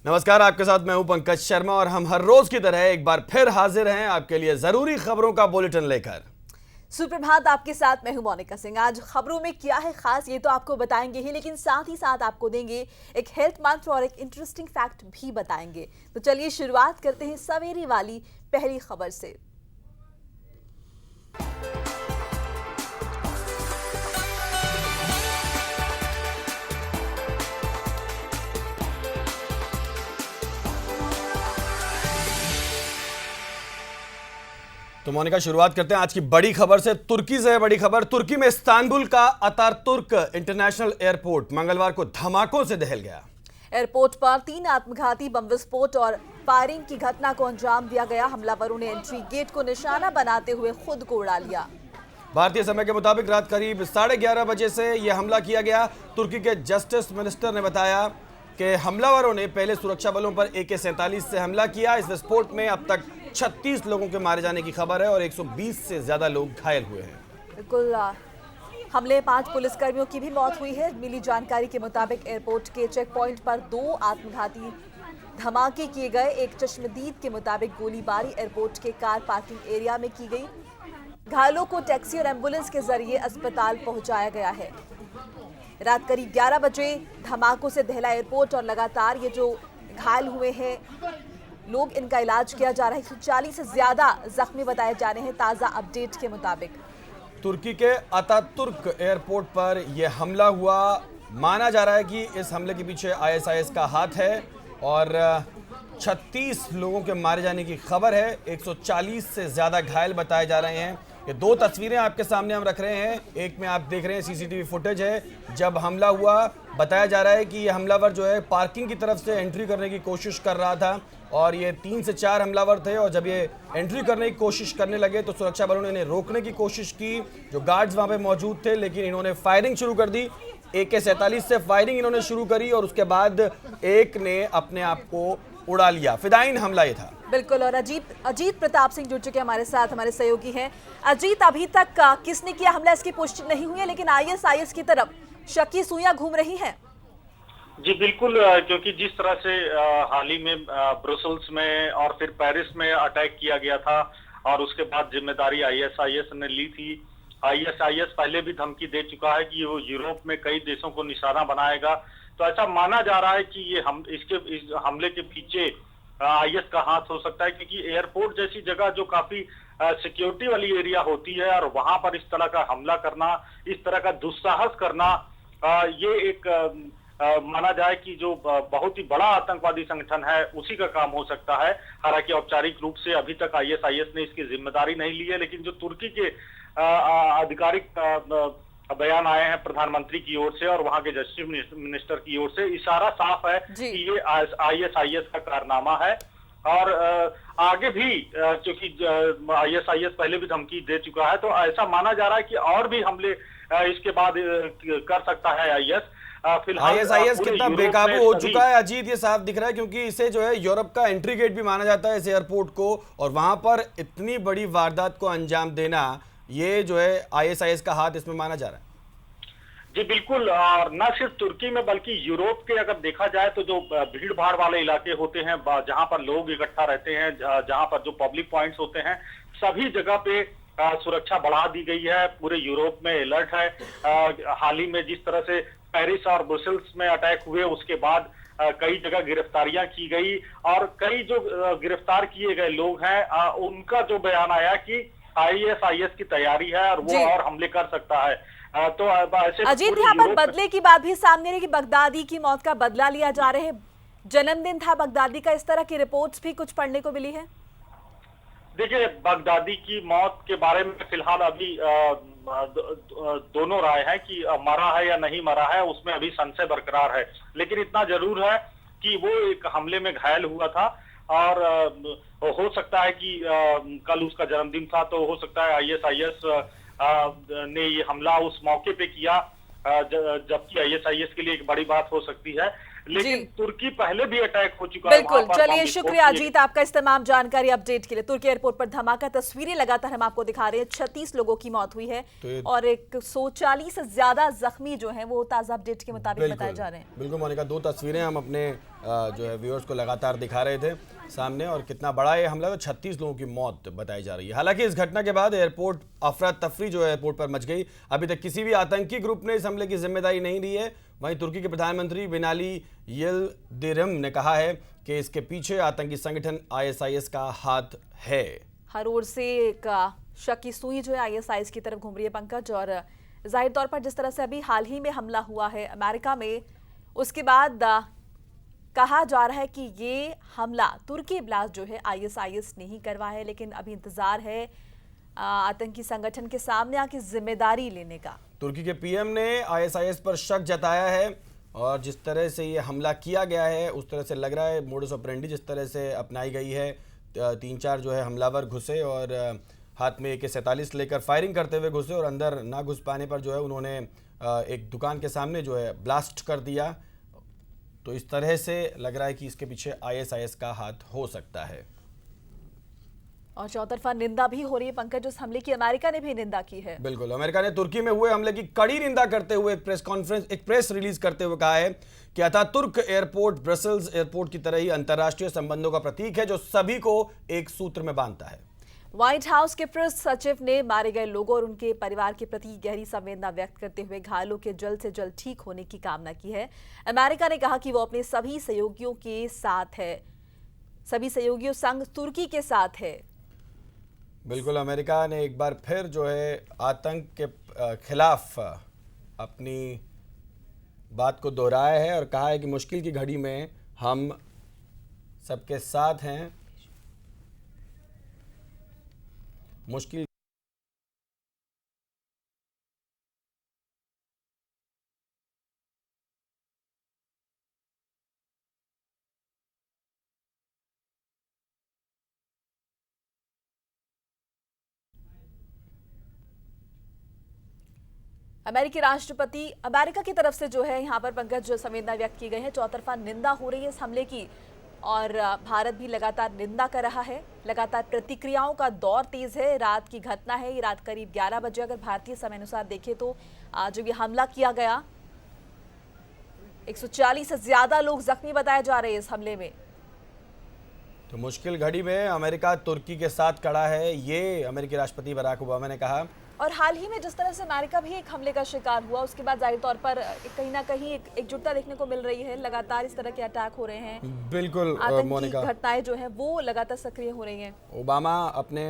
नमस्कार, आपके साथ मैं हूं पंकज शर्मा और हम हर रोज की तरह एक बार फिर हाजिर हैं आपके लिए जरूरी खबरों का बुलेटिन लेकर। सुप्रभात, आपके साथ मैं हूं मोनिका सिंह। आज खबरों में क्या है खास ये तो आपको बताएंगे ही, लेकिन साथ ही साथ आपको देंगे एक हेल्थ मंत्र और एक इंटरेस्टिंग फैक्ट भी बताएंगे। तो चलिए शुरुआत करते हैं सवेरे वाली पहली खबर से। तो मोनिका, शुरुआत करते हैं आज की बड़ी खबर से। तुर्की से बड़ी खबर। तुर्की में इस्तांबुल का अतातुर्क इंटरनेशनल एयरपोर्ट मंगलवार को धमाकों से दहल गया। एयरपोर्ट पर 3 आत्मघाती बम विस्फोट और फायरिंग की घटना को अंजाम दिया गया। हमलावरों ने एंट्री गेट को निशाना बनाते हुए खुद को उड़ा लिया। भारतीय समय के मुताबिक रात करीब 11:30 बजे से यह हमला किया गया। तुर्की के जस्टिस मिनिस्टर ने बताया कि हमलावरों ने पहले सुरक्षा बलों पर AK-47 से हमला किया। इस विस्फोट में अब तक 36 लोगों के मारे जाने की खबर है और 120 से ज्यादा लोग घायल हुए हैं। बिल्कुल, हमले 5 पुलिसकर्मियों की भी मौत हुई है। मिली जानकारी के मुताबिक एयरपोर्ट के चेक पॉइंट पर 2 आत्मघाती धमाके किए गए। एक चश्मदीद के मुताबिक गोलीबारी एयरपोर्ट के कार पार्किंग एरिया में की गई। घायलों को टैक्सी और एम्बुलेंस के जरिए अस्पताल पहुंचाया गया है। रात करीब 11 बजे धमाकों से दहला एयरपोर्ट और लगातार ये जो घायल हुए हैं लोग, इनका इलाज किया जा रहा है। 140 से ज्यादा जख्मी बताए जा रहे हैं ताजा अपडेट के मुताबिक। तुर्की के अतातुर्क एयरपोर्ट पर यह हमला हुआ। माना जा रहा है कि इस हमले के पीछे ISIS का हाथ है और 36 लोगों के मारे जाने की खबर है। 140 से ज्यादा घायल बताए जा रहे हैं। ये 2 तस्वीरें आपके सामने हम रख रहे हैं। एक में आप देख रहे हैं CCTV फुटेज है जब हमला हुआ। बताया जा रहा है कि ये हमलावर जो है पार्किंग की तरफ से एंट्री करने की कोशिश कर रहा था और ये 3 से 4 हमलावर थे और जब ये एंट्री करने की कोशिश करने लगे तो सुरक्षा बलों ने इन्हें रोकने की कोशिश की। जो गार्ड्स वहां पे मौजूद थे, लेकिन इन्होंने फायरिंग शुरू कर दी। AK-47 से फायरिंग इन्होंने शुरू करी और उसके बाद एक ने अपने आप को उड़ा लिया। फिदायीन हमला ये था। बिल्कुल, और अजीत प्रताप सिंह जुड़ चुके हमारे साथ, हमारे सहयोगी हैं। अजीत, अभी तक किसने किया हमला इसकी पुष्टि नहीं हुई है, लेकिन ISIS की तरफ शक की सुइयां घूम रही हैं। जी बिल्कुल, क्योंकि जिस तरह से हाल ही में ब्रुसेल्स में और फिर पेरिस में अटैक किया गया था और उसके बाद जिम्मेदारी ISIS ने ली थी। ISIS पहले भी धमकी दे चुका है कि वो यूरोप में कई देशों को निशाना बनाएगा। तो ऐसा माना जा रहा है कि ये इस हमले के पीछे IS का हाथ हो सकता है, क्योंकि एयरपोर्ट जैसी जगह जो काफी सिक्योरिटी वाली एरिया होती है और वहां पर इस तरह का हमला करना, इस तरह का दुस्साहस करना, ये एक माना जाए कि जो बहुत ही बड़ा आतंकवादी संगठन है उसी का काम हो सकता है। हालांकि औपचारिक रूप से अभी तक ISIS ने इसकी जिम्मेदारी नहीं ली है, लेकिन जो तुर्की के आधिकारिक बयान आए हैं प्रधानमंत्री की ओर से और वहां के जस्टिस मिनिस्टर की ओर से, इशारा साफ है कि ये ISIS का कारनामा है। और आगे भी क्योंकि ISIS पहले भी धमकी दे चुका है, तो ऐसा माना जा रहा है कि और भी हमले इसके बाद कर सकता है IS। फिलहाल ISIS कितना बेकाबू हो चुका है अजीत, ये साफ दिख रहा है, क्योंकि इसे जो है यूरोप का एंट्री गेट भी माना जाता है इस एयरपोर्ट को, और वहां पर इतनी बड़ी वारदात को अंजाम देना, ये जो है ISIS का हाथ इसमें माना जा रहा है। जी बिल्कुल, और न सिर्फ तुर्की में बल्कि यूरोप के अगर देखा जाए तो जो भीड़ भाड़ वाले इलाके होते हैं, जहां पर लोग इकट्ठा रहते हैं, जहां पर जो पब्लिक पॉइंट्स होते हैं, सभी जगह पे सुरक्षा बढ़ा दी गई है। पूरे यूरोप में अलर्ट है। हाल ही में जिस तरह से पेरिस और ब्रुसेल्स में अटैक हुए उसके बाद कई जगह गिरफ्तारियां की गई और कई जो गिरफ्तार किए गए लोग हैं उनका जो बयान आया कि ISIS की तैयारी है और वो और हमले कर सकता है। तो ऐसे अजीत, यहाँ पर बदले की बात भी सामने रही कि बगदादी की मौत का बदला लिया जा रहे हैं। जन्मदिन था बगदादी का, इस तरह की रिपोर्ट्स भी कुछ पढ़ने को मिली है। देखिए, बगदादी की मौत के बारे में फिलहाल अभी दोनों राय है कि मरा है या नहीं मरा है, उसमें अभी संशय बरकरार है। लेकिन इतना जरूर है कि वो एक हमले में घायल हुआ था और हो सकता है कि कल उसका जन्मदिन था, तो हो सकता है ISIS ने ये हमला उस मौके पे किया, जबकि ISIS के लिए एक बड़ी बात हो सकती है। लेकिन तुर्की पहले भी अटैक हो चुका है। बिल्कुल, चलिए शुक्रिया विस्फोट अजीत आपका इस तमाम जानकारी अपडेट के लिए। तुर्की एयरपोर्ट पर धमाका, तस्वीरें लगातार हम आपको दिखा रहे हैं। 36 लोगों की मौत हुई है और 140 से ज्यादा जख्मी जो हैं वो ताजा अपडेट के मुताबिक बताए जा रहे हैं। बिल्कुल मोनिका, दो तस्वीरें हम अपने जो है व्यूअर्स को लगातार दिखा रहे थे सामने, और कितना बड़ा ये हमला, 36 लोगों की मौत बताई जा रही है। हालांकि इस घटना के बाद एयरपोर्ट अफरा तफरी जो है एयरपोर्ट पर मच गई। अभी तक किसी भी आतंकी ग्रुप ने इस हमले की जिम्मेदारी नहीं ली है। वहीं तुर्की के प्रधानमंत्री बिनाली यिल्दिरिम ने कहा है कि इसके पीछे आतंकी संगठन ISIS का हाथ है। हर ओर से एक शक की सुई जो है ISIS की तरफ घूम रही है पंकज, और जाहिर तौर पर जिस तरह से अभी हाल ही में हमला हुआ है अमेरिका में, उसके बाद कहा जा रहा है कि ये हमला तुर्की ब्लास्ट जो है ISIS ने ही करवाया है, लेकिन अभी इंतजार है आतंकी संगठन के सामने आके जिम्मेदारी लेने का। तुर्की के PM ने ISIS पर शक जताया है, और जिस तरह से ये हमला किया गया है उस तरह से लग रहा है मोडस ऑपरेंडी जिस तरह से अपनाई गई है। 3-4 जो है हमलावर घुसे और हाथ में AK-47 लेकर फायरिंग करते हुए घुसे, और अंदर ना घुस पाने पर जो है उन्होंने एक दुकान के सामने जो है ब्लास्ट कर दिया। तो इस तरह से लग रहा है कि इसके पीछे ISIS का हाथ हो सकता है। और चौतरफा निंदा भी हो रही है पंकज उस हमले की, अमेरिका ने भी निंदा की है। बिल्कुल, अमेरिका ने तुर्की में हुए हमले की कड़ी निंदा करते हुए एक प्रेस रिलीज करते हुए कहा है कि अतातुर्क एयरपोर्ट ब्रसेल्स एयरपोर्ट की तरह ही अंतर्राष्ट्रीय संबंधों का प्रतीक है जो सभी को एक सूत्र में बांधता है। व्हाइट हाउस के प्रेस सचिव ने मारे गए लोगों और उनके परिवार के प्रति गहरी संवेदना व्यक्त करते हुए घायलों के जल्द से जल्द ठीक होने की कामना की है। अमेरिका ने कहा कि वो अपने सभी सहयोगियों के साथ है, सभी सहयोगियों संग तुर्की के साथ है। बिल्कुल, अमेरिका ने एक बार फिर जो है आतंक के खिलाफ अपनी बात को दोहराया है और कहा है कि मुश्किल की घड़ी में हम सबके साथ हैं। मुश्किल अमेरिकी राष्ट्रपति अमेरिका की तरफ से जो है यहाँ पर पंकज जो संवेदना व्यक्त की गई है, चौतरफा निंदा हो रही है इस हमले की, और भारत भी लगातार निंदा कर रहा है। लगातार प्रतिक्रियाओं का दौर तेज है। रात की घटना है, ये रात करीब 11 बजे अगर भारतीय समय अनुसार देखें तो जो ये हमला किया गया, 140 से ज्यादा लोग जख्मी बताए जा रहे हैं इस हमले में। तो मुश्किल घड़ी में अमेरिका तुर्की के साथ खड़ा है, ये अमेरिकी राष्ट्रपति बराक ओबामा ने कहा। और हाल ही में जिस तरह से अमेरिका भी एक हमले का शिकार हुआ, उसके बाद जाहिर तौर पर कहीं ना कहीं एकजुटता देखने को मिल रही है। लगातार इस तरह के अटैक हो रहे हैं, बिल्कुल मोनिका, घटनाएं जो हैं वो लगातार सक्रिय हो रही हैं। ओबामा अपने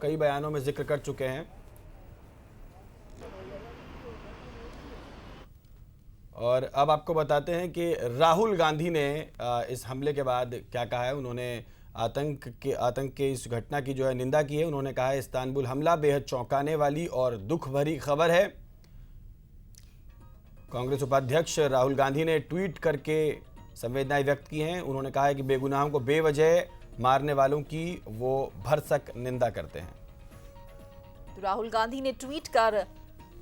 कई बयानों में जिक्र कर चुके हैं, और अब आपको बताते हैं कि राहुल गांधी ने इस हमले के बाद क्या कहा है। उन्होंने आतंक के इस घटना की जो है निंदा की है। उन्होंने कहा है इस्तांबुल हमला बेहद चौंकाने वाली और दुख भरी खबर है। कांग्रेस उपाध्यक्ष राहुल गांधी ने ट्वीट करके संवेदनाएं व्यक्त की हैं। उन्होंने कहा है कि बेगुनाहों को बेवजह मारने वालों की वो भरसक निंदा करते हैं। तो राहुल गांधी ने ट्वीट कर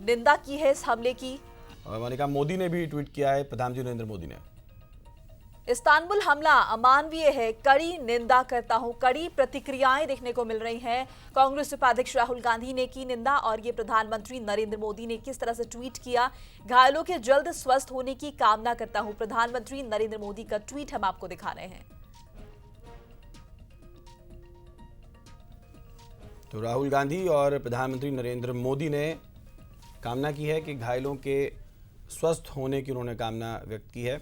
निंदा की है इस हमले की। और मोनिका, मोदी ने भी ट्वीट किया है, प्रधानमंत्री नरेंद्र मोदी ने। इस्तांबुल हमला अमानवीय है, कड़ी निंदा करता हूं। कड़ी प्रतिक्रियाएं देखने को मिल रही हैं। कांग्रेस उपाध्यक्ष राहुल गांधी ने की निंदा, और ये प्रधानमंत्री नरेंद्र मोदी ने किस तरह से ट्वीट किया। घायलों के जल्द स्वस्थ होने की कामना करता हूं, प्रधानमंत्री नरेंद्र मोदी का ट्वीट हम आपको दिखा रहे हैं। तो राहुल गांधी और प्रधानमंत्री नरेंद्र मोदी ने कामना की है कि घायलों के स्वस्थ होने की उन्होंने कामना व्यक्त की है।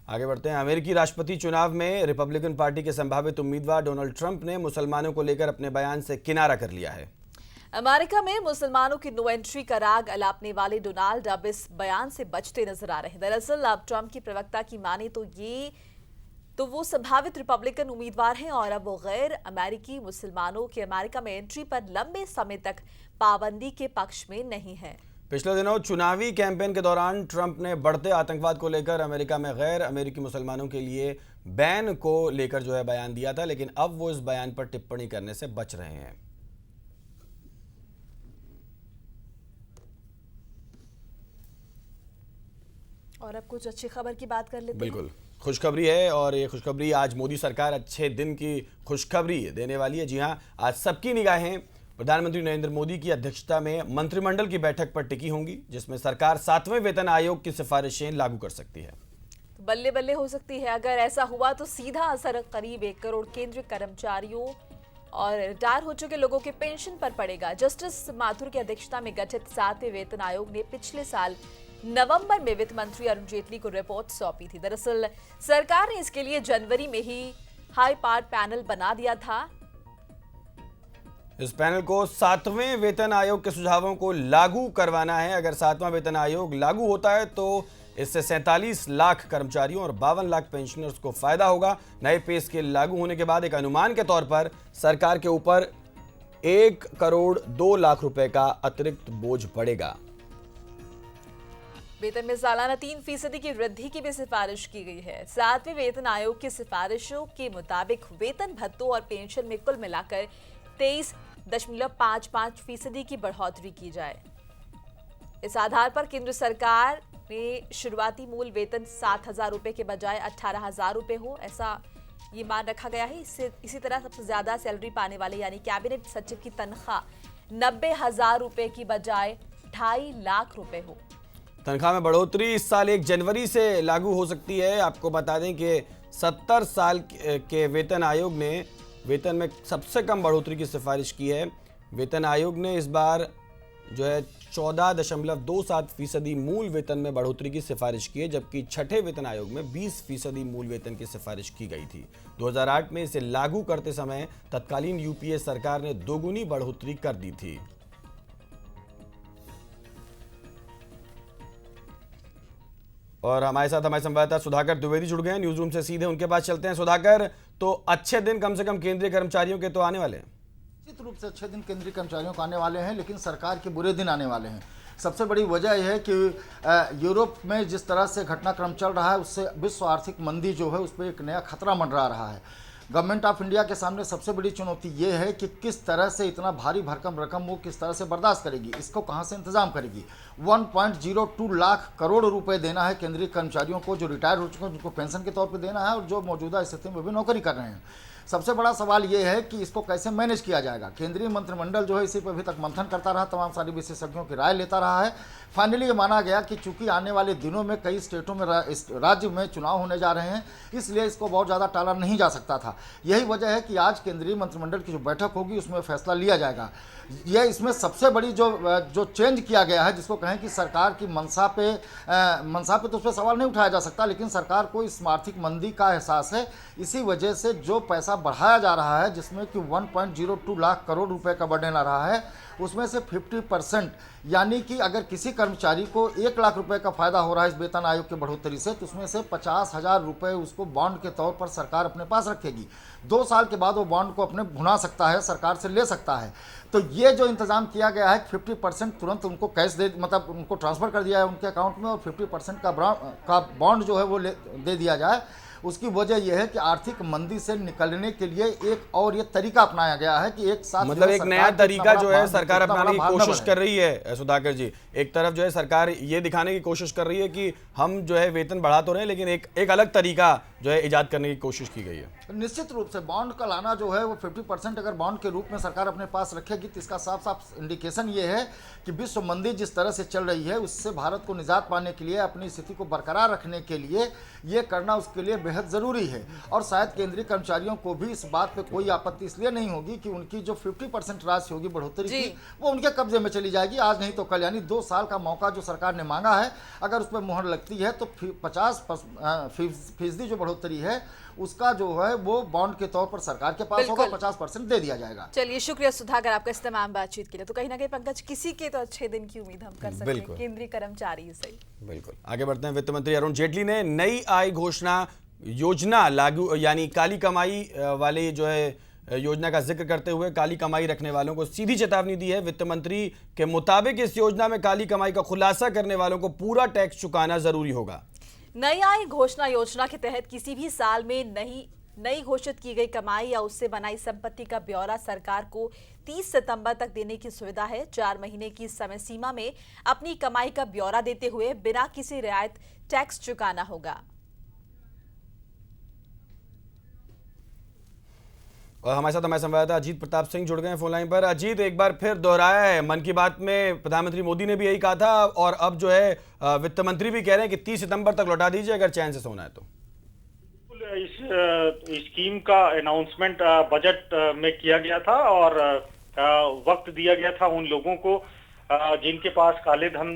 आगे बढ़ते हैं। अमेरिकी राष्ट्रपति चुनाव में रिपब्लिकन पार्टी के संभावित उम्मीदवार डोनाल्ड ट्रंप ने मुसलमानों को लेकर अपने बयान से किनारा कर लिया है। अमेरिका में मुसलमानों की नो एंट्री का राग अलापने वाले डोनाल्ड अब इस बयान से बचते नजर आ रहे हैं। दरअसल अब ट्रंप की प्रवक्ता की माने तो वो संभावित रिपब्लिकन उम्मीदवार हैं, और अब वो गैर अमेरिकी मुसलमानों के अमेरिका में एंट्री पर लंबे समय तक पाबंदी के पक्ष में नहीं है। पिछले दिनों चुनावी कैंपेन के दौरान ट्रंप ने बढ़ते आतंकवाद को लेकर अमेरिका में गैर अमेरिकी मुसलमानों के लिए बैन को लेकर जो है बयान दिया था, लेकिन अब वो इस बयान पर टिप्पणी करने से बच रहे हैं। और अब कुछ अच्छी खबर की बात कर लेते हैं। बिल्कुल, खुशखबरी है और ये खुशखबरी आज मोदी सरकार अच्छे दिन की खुशखबरी देने वाली है। जी हाँ, आज सबकी निगाहें प्रधानमंत्री नरेंद्र मोदी की अध्यक्षता में मंत्रिमंडल की बैठक पर टिकी होंगी, जिसमें सरकार 7वें वेतन आयोग की सिफारिशें लागू कर सकती है। तो बल्ले बल्ले हो सकती है। अगर ऐसा हुआ तो सीधा असर करीब 1 करोड़ केंद्रीय कर्मचारियों और रिटायर हो चुके लोगों के पेंशन पर पड़ेगा। जस्टिस माथुर की अध्यक्षता में गठित 7वें वेतन आयोग ने पिछले साल नवंबर में वित्त मंत्री अरुण जेटली को रिपोर्ट सौंपी थी। दरअसल सरकार ने इसके लिए जनवरी में ही हाई पार्ट पैनल बना दिया था। इस पैनल को 7वें वेतन आयोग के सुझावों को लागू करवाना है। अगर 7वां वेतन आयोग लागू होता है तो इससे 47 लाख कर्मचारियों और 52 लाख पेंशनर्स को फायदा होगा। नए पे स्केल लागू होने के बाद एक अनुमान के तौर पर सरकार के ऊपर 1 करोड़ 2 लाख रुपए का अतिरिक्त बोझ पड़ेगा। वेतन में सालाना 3% की वृद्धि की भी सिफारिश की गई है। 7वें वेतन आयोग की सिफारिशों के मुताबिक वेतन भत्तों और पेंशन में कुल मिलाकर 23.55% की बढ़ोतरी की जाए। इस आधार पर केंद्र सरकार ने शुरुआती मूल वेतन 7,000 रुपए के बजाय 18,000 रुपए हो, ऐसा ये मान रखा गया है। इसी तरह सबसे ज्यादा सैलरी पाने वाले यानी कैबिनेट सचिव की तनख्वाह 90,000 रुपए की बजाय 2.5 लाख रुपए हो। तनख्वाह में बढ़ोतरी इस साल 1 जनवरी से लागू हो सकती है। आपको बता दें कि 70 साल के वेतन आयोग ने वेतन में सबसे कम बढ़ोतरी की सिफारिश की है। वेतन आयोग ने इस बार जो है 14.27% मूल वेतन में बढ़ोतरी की सिफारिश की है, जबकि छठे वेतन आयोग में 20% मूल वेतन की सिफारिश की गई थी। 2008 में इसे लागू करते समय तत्कालीन यूपीए सरकार ने दोगुनी बढ़ोतरी कर दी थी। और हमारे साथ हमारे संवाददाता सुधाकर द्विवेदी जुड़ गए हैं न्यूज रूम से, सीधे उनके पास चलते हैं। सुधाकर, तो अच्छे दिन कम से कम केंद्रीय कर्मचारियों के तो आने वाले हैं। निश्चित रूप से अच्छे दिन केंद्रीय कर्मचारियों को आने वाले हैं, लेकिन सरकार के बुरे दिन आने वाले हैं। सबसे बड़ी वजह यह है कि यूरोप में जिस तरह से घटनाक्रम चल रहा है उससे विश्व आर्थिक मंदी जो है उस पर एक नया खतरा मंडरा रहा है। गवर्नमेंट ऑफ इंडिया के सामने सबसे बड़ी चुनौती ये है कि किस तरह से इतना भारी भरकम रकम वो किस तरह से बर्दाश्त करेगी, इसको कहाँ से इंतजाम करेगी। 1.02 लाख करोड़ रुपए देना है केंद्रीय कर्मचारियों को जो रिटायर हो चुके हैं, जिनको पेंशन के तौर पे देना है और जो मौजूदा स्थिति में भी नौकरी कर रहे हैं। सबसे बड़ा सवाल ये है कि इसको कैसे मैनेज किया जाएगा। केंद्रीय मंत्रिमंडल जो है इसी पर अभी तक मंथन करता रहा, तमाम सारी विशेषज्ञों की राय लेता रहा है। फाइनली ये माना गया कि चूंकि आने वाले दिनों में कई स्टेटों में राज्य में चुनाव होने जा रहे हैं, इसलिए इसको बहुत ज़्यादा टाला नहीं जा सकता था। यही वजह है कि आज केंद्रीय मंत्रिमंडल की जो बैठक होगी उसमें फैसला लिया जाएगा। यह इसमें सबसे बड़ी जो चेंज किया गया है, जिसको कहें कि सरकार की मंशा पे तो उस पर सवाल नहीं उठाया जा सकता, लेकिन सरकार को इस आर्थिक मंदी का एहसास है। इसी वजह से जो पैसा बढ़ाया जा रहा है, जिसमें कि 1.02 लाख करोड़ रुपए का बढ़ने आ रहा है, उसमें से 50% यानी कि अगर किसी कर्मचारी को 1 लाख रुपए का फायदा हो रहा है इस वेतन आयोग की बढ़ोतरी से, तो उसमें से 50,000 रुपए उसको बॉन्ड के तौर पर सरकार अपने पास रखेगी। 2 साल के बाद वो बॉन्ड को अपने भुना सकता है, सरकार से ले सकता है। तो ये जो इंतजाम किया गया है 50% तुरंत उनको कैश मतलब उनको ट्रांसफर कर दिया है उनके अकाउंट में, और 50% का बॉन्ड जो है वो दे दिया जाए। उसकी वजह यह है कि आर्थिक मंदी से निकलने के लिए एक और ये तरीका अपनाया गया है कि एक साथ मतलब एक नया तरीका जो है सरकार अपनाने की कोशिश कर रही है। सुधाकर जी, एक तरफ जो है सरकार ये दिखाने की कोशिश कर रही है कि हम जो है वेतन बढ़ा तो रहे हैं, लेकिन एक अलग तरीका जो है इजाद करने की कोशिश की गई है। निश्चित रूप से बॉन्ड का लाना जो है वो 50% अगर बॉन्ड के रूप में सरकार अपने पास रखेगी तो इसका साफ साफ इंडिकेशन ये है कि विश्व मंदी जिस तरह से चल रही है उससे भारत को निजात पाने के लिए, अपनी स्थिति को बरकरार रखने के लिए ये करना उसके लिए बेहद ज़रूरी है। और शायद केंद्रीय कर्मचारियों को भी इस बात पे कोई आपत्ति इसलिए नहीं होगी कि उनकी जो 50% राशि होगी बढ़ोतरी की, वो उनके कब्जे में चली जाएगी, आज नहीं तो कल। यानी 2 साल का मौका जो सरकार ने मांगा है, अगर उस पर मुहर लगती है तो 50% जो बढ़ोतरी है उसका जो है वो बॉन्ड के तौर पर सरकार के पास होगा, 50% दे दिया जाएगा। चलिए, शुक्रिया सुधाकर आपका इस तमाम बातचीत के लिए। तो कहीं ना कहीं पंकज, किसी के तो अच्छे दिन की उम्मीद हम कर सकते हैं, केंद्रीय कर्मचारी से। बिल्कुल, आगे बढ़ते हैं। वित्त मंत्री अरुण जेटली ने नई आय घोषणा योजना लागू यानी काली कमाई वाले जो है योजना का जिक्र करते हुए काली कमाई रखने वालों को सीधी चेतावनी दी है। वित्त मंत्री के मुताबिक इस योजना में काली कमाई का खुलासा करने वालों को पूरा टैक्स चुकाना जरूरी होगा। नई आय घोषणा योजना के तहत किसी भी साल में नई घोषित की गई कमाई या उससे बनाई संपत्ति का ब्यौरा सरकार को 30 सितंबर तक देने की सुविधा है। 4 महीने की समय सीमा में अपनी कमाई का ब्यौरा देते हुए बिना किसी रियायत टैक्स चुकाना होगा। और हमारे साथ हमारे संवाददाता अजीत प्रताप सिंह जुड़ गए हैं फोन लाइन पर। अजीत, एक बार फिर दोहराया है मन की बात में, प्रधानमंत्री मोदी ने भी यही कहा था और अब जो है वित्त मंत्री भी कह रहे हैं कि 30 सितंबर तक लौटा दीजिए अगर चैन से सोना है तो। इस स्कीम का अनाउंसमेंट बजट में किया गया था और वक्त दिया गया था उन लोगों को जिनके पास काले धन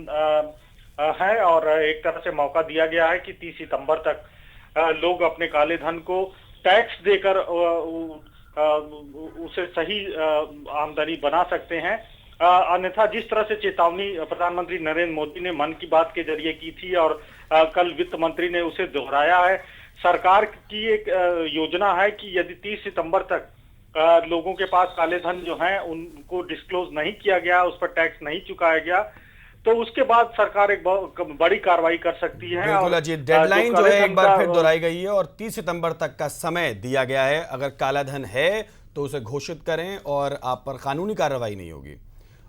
है और एक तरह से मौका दिया गया है कि 30 सितंबर तक लोग अपने काले धन को टैक्स देकर उसे सही आमदनी बना सकते हैं। अन्यथा जिस तरह से चेतावनी प्रधानमंत्री नरेंद्र मोदी ने मन की बात के जरिए की थी और कल वित्त मंत्री ने उसे दोहराया है, सरकार की एक योजना है कि यदि 30 सितंबर तक लोगों के पास काले धन जो हैं उनको डिस्क्लोज नहीं किया गया, उस पर टैक्स नहीं चुकाया गया, तो उसके बाद सरकार एक बड़ी कार्रवाई कर सकती है। बिल्कुल अजीत, डेडलाइन जो है एक बार फिर दोहराई गई है और 30 सितंबर तक का समय दिया गया है। अगर काला धन है तो उसे घोषित करें और आप पर कानूनी कार्रवाई नहीं होगी।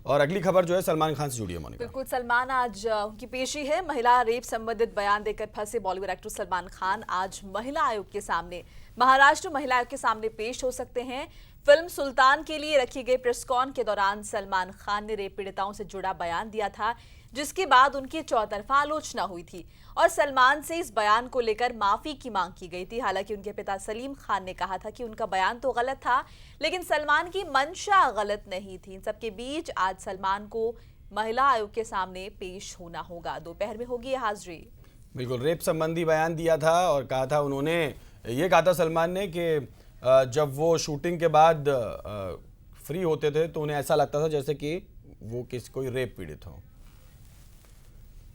और अगली खबर जो है सलमान खान से जुड़ी है मोनिका। बिल्कुल सलमान, आज उनकी पेशी है। महिला रेप संबंधित बयान देकर फंसे बॉलीवुड एक्टर सलमान खान आज महिला आयोग के सामने, महाराष्ट्र महिला आयोग के सामने पेश हो सकते हैं। फिल्म सुल्तान के लिए रखी गई प्रेस कॉन के दौरान सलमान खान ने रेप पीड़िताओं से जुड़ा बयान दिया था, जिसके बाद उनकी चौतरफा आलोचना हुई थी और सलमान से इस बयान को लेकर माफी की मांग की गई थी। हालांकि उनके पिता सलीम खान ने कहा था कि उनका बयान तो गलत था, लेकिन सलमान की मंशा गलत नहीं थी। इन सबके बीच आज सलमान को महिला आयोग के सामने पेश होना होगा। दोपहर में होगी हाजिरी। बिल्कुल, रेप संबंधी बयान दिया था और कहा था उन्होंने, ये कहा था सलमान ने कि जब वो शूटिंग के बाद फ्री होते थे तो उन्हें ऐसा लगता था जैसे कि वो कोई रेप पीड़ित हो।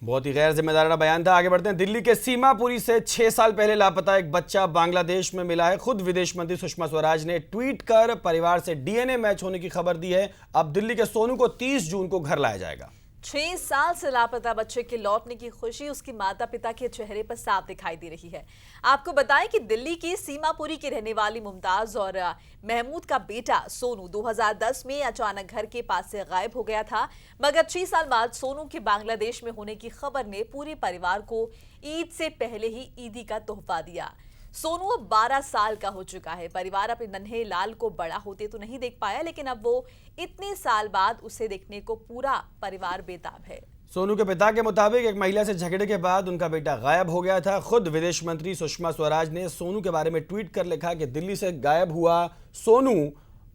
बहुत ही गैर जिम्मेदाराना बयान था। आगे बढ़ते हैं। दिल्ली के सीमापुरी से 6 साल पहले लापता एक बच्चा बांग्लादेश में मिला है। खुद विदेश मंत्री सुषमा स्वराज ने ट्वीट कर परिवार से डीएनए मैच होने की खबर दी है। अब दिल्ली के सोनू को 30 जून को घर लाया जाएगा। 6 साल से लापता बच्चे के लौटने की खुशी उसके माता पिता के चेहरे पर साफ दिखाई दे रही है। आपको बताएं कि दिल्ली की सीमापुरी की रहने वाली मुमताज और महमूद का बेटा सोनू 2010 में अचानक घर के पास से गायब हो गया था, मगर 6 साल बाद सोनू के बांग्लादेश में होने की खबर ने पूरे परिवार को ईद से पहले ही ईदी का तोहफा दिया। सोनू अब 12 साल का हो चुका है। परिवार अपने नन्हे लाल को बड़ा होते तो नहीं देख पाया, लेकिन अब वो इतने साल बाद उसे देखने को पूरा परिवार बेताब है। सोनू के पिता के मुताबिक एक महिला से झगड़े के बाद उनका बेटा गायब हो गया था। खुद विदेश मंत्री सुषमा स्वराज ने सोनू के बारे में ट्वीट कर लिखा कि दिल्ली से गायब हुआ सोनू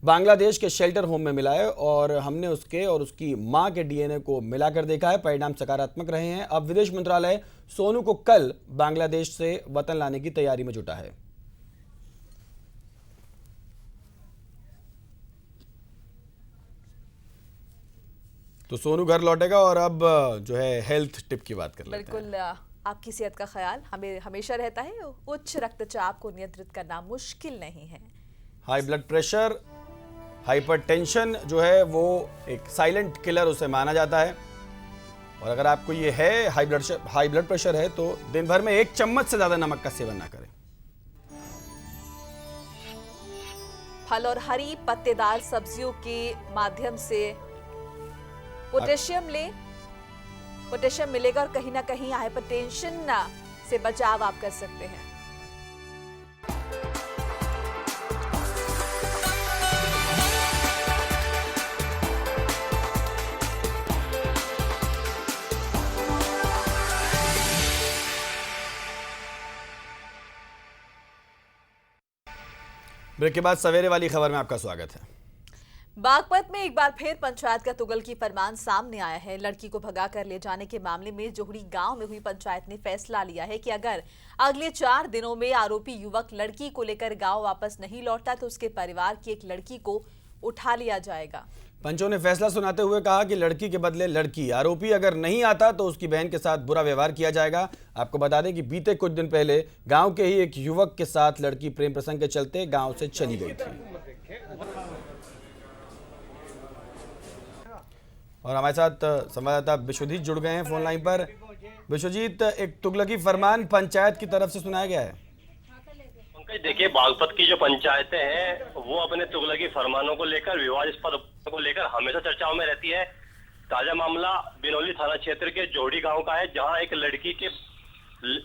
बांग्लादेश के शेल्टर होम में मिला है और हमने उसके और उसकी मां के डीएनए को मिलाकर देखा है, परिणाम सकारात्मक रहे हैं। अब विदेश मंत्रालय सोनू को कल बांग्लादेश से वतन लाने की तैयारी में जुटा है। तो सोनू घर लौटेगा और अब जो है हेल्थ टिप की बात कर लेते हैं। बिल्कुल, आपकी सेहत का ख्याल हमें हमेशा रहता है। उच्च रक्तचाप को नियंत्रित करना मुश्किल नहीं है। हाई ब्लड प्रेशर, हाइपरटेंशन जो है वो एक साइलेंट किलर उसे माना जाता है और अगर आपको ये है हाई ब्लड प्रेशर है तो दिन भर में 1 चम्मच से ज्यादा नमक का सेवन ना करें। फल और हरी पत्तेदार सब्जियों के माध्यम से पोटेशियम ले, पोटेशियम मिलेगा और कहीं ना कहीं हाइपरटेंशन से बचाव आप कर सकते हैं। ब्रेक के बाद सवेरे वाली खबर में आपका स्वागत है। बागपत में एक बार फिर पंचायत का तुगलकी फरमान सामने आया है। लड़की को भगाकर ले जाने के मामले में जोहड़ी गांव में हुई पंचायत ने फैसला लिया है कि अगर अगले 4 दिनों में आरोपी युवक लड़की को लेकर गांव वापस नहीं लौटता तो उसके परिवार की एक लड़की को उठा लिया जाएगा। पंचों ने फैसला सुनाते हुए कहा कि लड़की के बदले लड़की, आरोपी अगर नहीं आता तो उसकी बहन के साथ बुरा व्यवहार किया जाएगा। आपको बता दें कि बीते कुछ दिन पहले गांव के ही एक युवक के साथ लड़की प्रेम प्रसंग के चलते गांव से चली गई थी। और हमारे साथ संवाददाता विश्वजीत जुड़ गए हैं फोन लाइन पर। विश्वजीत, एक तुगलकी फरमान पंचायत की तरफ से सुनाया गया है। देखिए, बागपत की जो पंचायतें हैं वो अपने तुगलकी फरमानों को लेकर, विवादास्पद को लेकर हमेशा चर्चाओं में रहती है। ताजा मामला बिनौली थाना क्षेत्र के जोहड़ी गांव का है, जहां एक लड़की के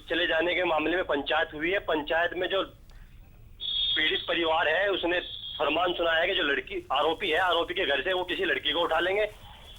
चले जाने के मामले में पंचायत हुई है। पंचायत में जो पीड़ित परिवार है उसने फरमान सुनाया है कि जो लड़की आरोपी है, आरोपी के घर से वो किसी लड़की को उठा लेंगे,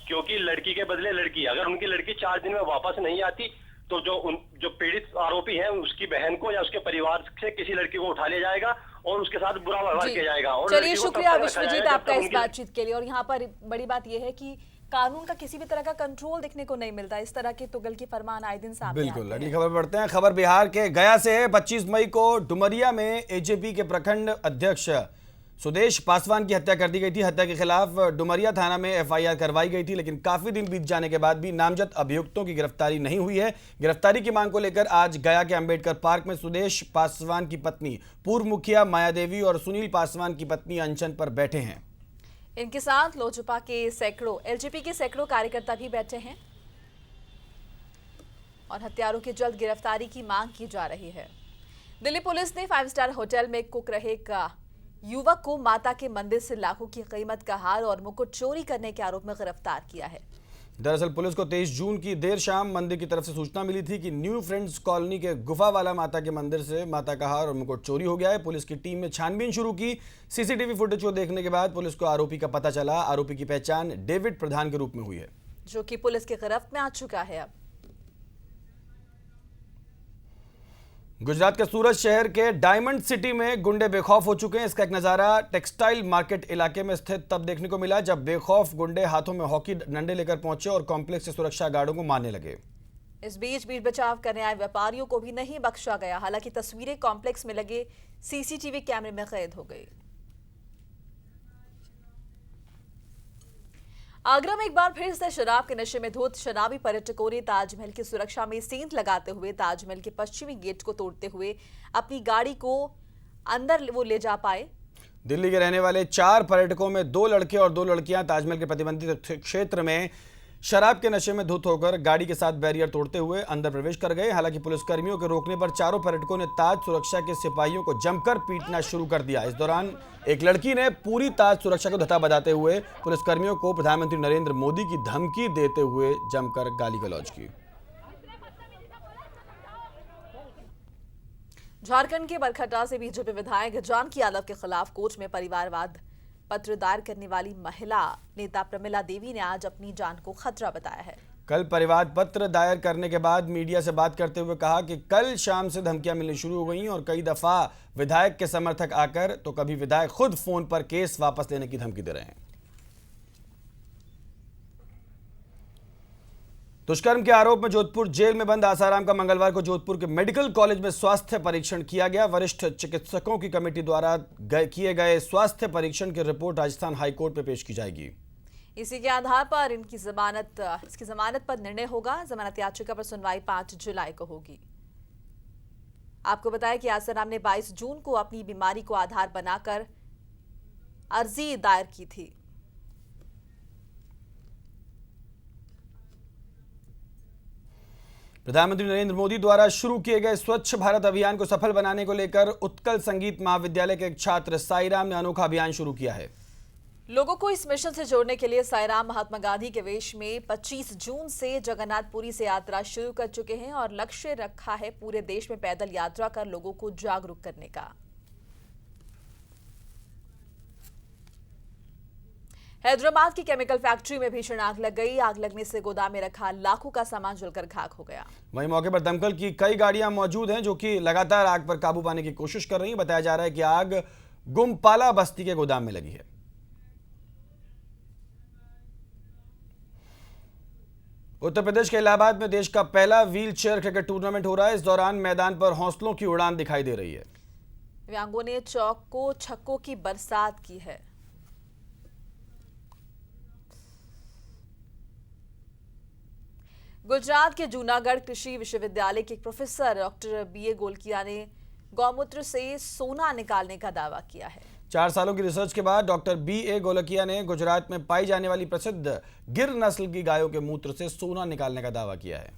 क्योंकि लड़की के बदले लड़की, अगर उनकी लड़की 4 दिन में वापस नहीं आती तो जो पीड़ित आरोपी है उसकी बहन को या उसके परिवार से किसी लड़की को उठा लिया जाएगा और उसके साथ बुरा व्यवहार किया जाएगा। और चलिए, शुक्रिया विश्वजीत आपका इस बातचीत के लिए। और यहाँ पर बड़ी बात यह है कि कानून का किसी भी तरह का कंट्रोल देखने को नहीं मिलता, इस तरह के तुगल की फरमान आए दिन सामने आते हैं। बिल्कुल। अगली खबर बढ़ते हैं। खबर बिहार के गया से है। 25 मई को डुमरिया में एजेपी के प्रखंड अध्यक्ष सुदेश पासवान की हत्या कर दी गई थी। हत्या के खिलाफ डुमरिया थाना में एफआईआर करवाई गई थी, लेकिन काफी दिन बीत जाने के बाद भी नामजद अभियुक्तों की गिरफ्तारी नहीं हुई है। गिरफ्तारी की मांग को लेकर आज गया के अंबेडकर पार्क में सुदेश पासवान की पत्नी पूर्व मुखिया मायादेवी और सुनील पासवान की पत्नी अनशन पर बैठे हैं। इनके साथ लोजपा के सैकड़ों, एलजेपी के सैकड़ों कार्यकर्ता भी बैठे हैं और हत्यारों की जल्द गिरफ्तारी की मांग की जा रही है। दिल्ली पुलिस ने 5 स्टार होटल में कुक रहे एक युवक को माता के मंदिर से लाखों की कीमत का हार और मुकुट चोरी करने के आरोप में गिरफ्तार किया है। दरअसल पुलिस को 23 जून की देर शाम मंदिर की तरफ से सूचना मिली थी कि न्यू फ्रेंड्स कॉलोनी के गुफा वाला माता के मंदिर से माता का हार और मुकुट चोरी हो गया है। पुलिस की टीम ने छानबीन शुरू की। सीसीटीवी फुटेज को देखने के बाद पुलिस को आरोपी का पता चला। आरोपी की पहचान डेविड प्रधान के रूप में हुई है, जो कि पुलिस की गिरफ्त में आ चुका है। अब गुजरात के सूरत शहर के डायमंड सिटी में गुंडे बेखौफ हो चुके हैं। इसका एक नजारा टेक्सटाइल मार्केट इलाके में स्थित तब देखने को मिला जब बेखौफ गुंडे हाथों में हॉकी डंडे लेकर पहुंचे और कॉम्प्लेक्स के सुरक्षा गार्डों को मारने लगे। इस बीच बचाव करने आए व्यापारियों को भी नहीं बख्शा गया। हालांकि तस्वीरें कॉम्प्लेक्स में लगे सीसीटीवी कैमरे में कैद हो गई। आगरा में एक बार फिर से शराब के नशे में धुत शराबी पर्यटकों ने ताजमहल की सुरक्षा में सेंध लगाते हुए ताजमहल के पश्चिमी गेट को तोड़ते हुए अपनी गाड़ी को अंदर वो ले जा पाए। दिल्ली के रहने वाले 4 पर्यटकों में 2 लड़के और 2 लड़कियां ताजमहल के प्रतिबंधित क्षेत्र में शराब के नशे में धुत होकर गाड़ी के साथ बैरियर तोड़ते हुए अंदर प्रवेश कर गए। हालांकि पुलिसकर्मियों के रोकने पर चारों पर्यटकों ने ताज सुरक्षा के सिपाहियों को जमकर पीटना शुरू कर दिया। इस दौरान एक लड़की ने पूरी ताज सुरक्षा को धत्ता बताते हुए पुलिसकर्मियों को प्रधानमंत्री नरेंद्र मोदी की धमकी देते हुए जमकर गाली गलौज की। झारखंड के बरखट्टा से बीजेपी विधायक जानकी यादव के खिलाफ कोर्ट में परिवारवाद पत्र दायर करने वाली महिला नेता प्रमिला देवी ने आज अपनी जान को खतरा बताया है। कल परिवाद पत्र दायर करने के बाद मीडिया से बात करते हुए कहा कि कल शाम से धमकियां मिलनी शुरू हो गई और कई दफा विधायक के समर्थक आकर तो कभी विधायक खुद फोन पर केस वापस लेने की धमकी दे रहे हैं। दुष्कर्म के आरोप में जोधपुर जेल में बंद आसाराम का मंगलवार को जोधपुर के मेडिकल कॉलेज में स्वास्थ्य परीक्षण किया गया। वरिष्ठ चिकित्सकों की कमेटी द्वारा किए गए स्वास्थ्य परीक्षण की रिपोर्ट राजस्थान हाईकोर्ट में पेश की जाएगी। इसी के आधार पर इसकी जमानत पर निर्णय होगा। जमानत याचिका पर सुनवाई 5 जुलाई को होगी। आपको बताया कि आसाराम ने 22 जून को अपनी बीमारी को आधार बनाकर अर्जी दायर की थी। प्रधानमंत्री नरेंद्र मोदी द्वारा शुरू किए गए स्वच्छ भारत अभियान को सफल बनाने को लेकर उत्कल संगीत महाविद्यालय के एक छात्र साईराम ने अनोखा अभियान शुरू किया है। लोगों को इस मिशन से जोड़ने के लिए साईराम महात्मा गांधी के वेश में 25 जून से जगन्नाथपुरी से यात्रा शुरू कर चुके हैं और लक्ष्य रखा है पूरे देश में पैदल यात्रा कर लोगों को जागरूक करने का। हैदराबाद की केमिकल फैक्ट्री में भीषण आग लग गई। आग लगने से गोदाम में रखा लाखों का सामान जलकर खाक हो गया। वहीं मौके पर दमकल की कई गाड़ियां मौजूद हैं जो कि लगातार आग पर काबू पाने की कोशिश कर रही हैं। बताया जा रहा है कि आग गुमपाला बस्ती के गोदाम में लगी है। उत्तर प्रदेश के इलाहाबाद में देश का पहला व्हील चेयर क्रिकेट टूर्नामेंट हो रहा है। इस दौरान मैदान पर हौसलों की उड़ान दिखाई दे रही है। दिव्यांगों ने चौको छक्कों की बरसात की है। गुजरात के जूनागढ़ कृषि विश्वविद्यालय के प्रोफेसर डॉक्टर बीए गोलकिया ने गौमूत्र से सोना निकालने का दावा किया है। 4 सालों की रिसर्च के बाद डॉक्टर बीए गोलकिया ने गुजरात में पाई जाने वाली प्रसिद्ध गिर नस्ल की गायों के मूत्र से सोना निकालने का दावा किया है।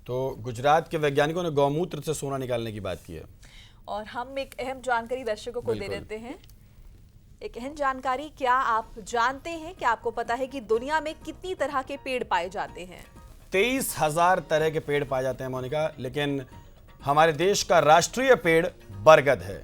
तो गुजरात के वैज्ञानिकों ने गौमूत्र से सोना निकालने की बात की है। और हम एक अहम जानकारी दर्शकों को दे देते हैं। एक अहम जानकारी, क्या आप जानते हैं कि आपको पता है कि दुनिया में कितनी तरह के पेड़ पाए जाते हैं? 23,000 तरह के पेड़ पाए जाते हैं मोनिका, लेकिन हमारे देश का राष्ट्रीय पेड़ बरगद है।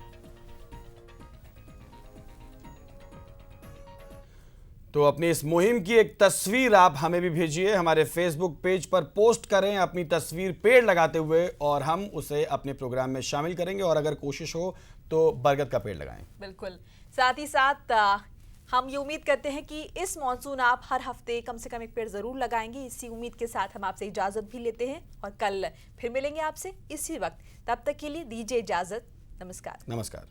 तो अपनी इस मुहिम की एक तस्वीर आप हमें भी भेजिए, हमारे फेसबुक पेज पर पोस्ट करें अपनी तस्वीर पेड़ लगाते हुए और हम उसे अपने प्रोग्राम में शामिल करेंगे और अगर कोशिश हो तो बरगद का पेड़ लगाएं। बिल्कुल। साथ ही साथ हम ये उम्मीद करते हैं कि इस मॉनसून आप हर हफ्ते कम से कम एक पेड़ जरूर लगाएंगे। इसी उम्मीद के साथ हम आपसे इजाजत भी लेते हैं और कल फिर मिलेंगे आपसे इसी वक्त। तब तक के लिए दीजिए इजाजत। नमस्कार। नमस्कार।